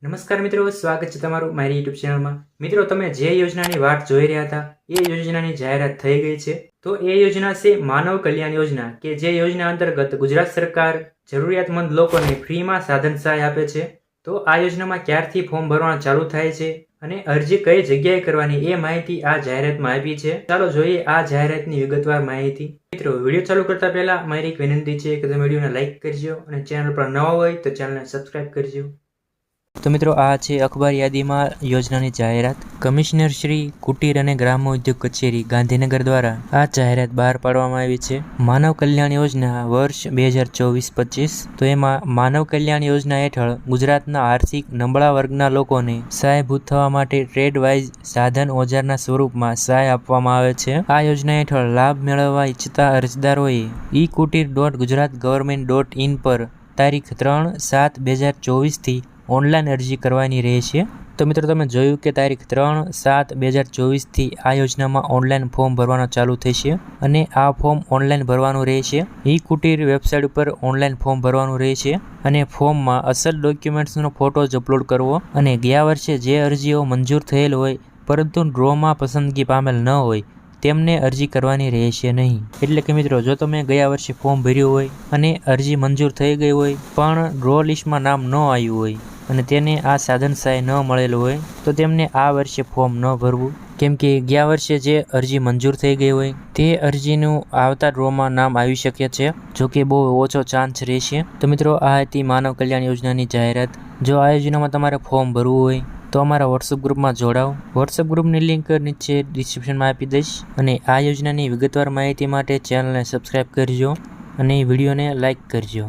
નમસ્કાર મિત્રો, સ્વાગત છે તમારું મારી યુટ્યુબ ચેનલમાં। મિત્રો, તમે જે યોજનાની વાટ જોઈ રહ્યા હતા એ યોજનાની જાહેરાત થઈ ગઈ છે। તો એ યોજના છે માનવ કલ્યાણ યોજના, કે જે યોજના અંતર્ગત ગુજરાત સરકાર જરૂરિયાતમંદ લોકોને ફ્રીમાં સાધન સહાય આપે છે। તો આ યોજનામાં ક્યારથી ફોર્મ ભરવાનું ચાલુ થાય છે અને અરજી કઈ જગ્યાએ કરવાની એ માહિતી આ જાહેરાતમાં આપી છે। ચાલો જોઈએ આ જાહેરાતની વિગતવાર માહિતી। મિત્રો, વિડીયો ચાલુ કરતા પહેલા મારી એક વિનંતી છે કે તમે વિડીયોને લાઇક કરજો અને ચેનલ પર નવા હોય તો ચેનલને સબસ્ક્રાઇબ કરજો। તો મિત્રો, આ છે અખબાર યાદીમાં યોજનાની જાહેરાત। કમિશનર શ્રી કુટીર અને ગ્રામ્ય ઉદ્યોગ કચેરી ગાંધીનગર દ્વારા આ જાહેરાત બહાર પાડવામાં આવી છે। માનવ કલ્યાણ યોજના વર્ષ 2024-25। તો એમાં માનવ કલ્યાણ યોજના હેઠળ ગુજરાતના આર્થિક નબળા વર્ગના લોકોને સહાયભૂત થવા માટે ટ્રેડ વાઇઝ સાધન ઓજારના સ્વરૂપમાં સહાય આપવામાં આવે છે। આ યોજના હેઠળ લાભ મેળવવા ઈચ્છતા અરજદારોએ ekutir.gujaratgovernment.in પર તારીખ 3/7/2024 ઓનલાઈન અરજી કરવાની રહેશે। તો મિત્રો, તમે જોયું કે તારીખ 3/7/2024 આ યોજનામાં ઓનલાઈન ફોર્મ ભરવાનું ચાલુ થશે અને આ ફોર્મ ઓનલાઈન ભરવાનું રહેશે। ઈ-કુટીર વેબસાઇટ ઉપર ઓનલાઈન ફોર્મ ભરવાનું રહેશે અને ફોર્મમાં અસલ ડોક્યુમેન્ટ્સનો ફોટો જ અપલોડ કરવો અને ગયા વર્ષે જે અરજીઓ મંજૂર થયેલ હોય પરંતુ ડ્રોમાં પસંદગી પામેલ ન હોય તેમને અરજી કરવાની રહેશે નહીં। એટલે કે મિત્રો, જો તમે ગયા વર્ષે ફોર્મ ભર્યું હોય અને અરજી મંજૂર થઈ ગઈ હોય પણ ડ્રો લિસ્ટમાં નામ ન આવ્યું હોય અને તેને આ સાધન સહાય ન મળેલ હોય તો તેમને આ વર્ષે ફોર્મ ન ભરવું, કેમ કે ગયા વર્ષે જે અરજી મંજૂર થઈ ગઈ હોય તે અરજીનું આવતા ડ્રોમાં નામ આવી શકે છે, જો કે બહુ ઓછો ચાન્સ રહેશે। તો મિત્રો, આ હતી માનવ કલ્યાણ યોજનાની જાહેરાત। જો આ યોજનામાં તમારે ફોર્મ ભરવું હોય તો અમારા વોટ્સઅપ ગ્રુપમાં જોડાઓ। વોટ્સઅપ ગ્રુપની લિંક નીચે ડિસ્ક્રિપ્શનમાં આપી દઈશ અને આ યોજનાની વિગતવાર માહિતી માટે ચેનલને સબસ્ક્રાઈબ કરજો અને વિડીયોને લાઇક કરજો।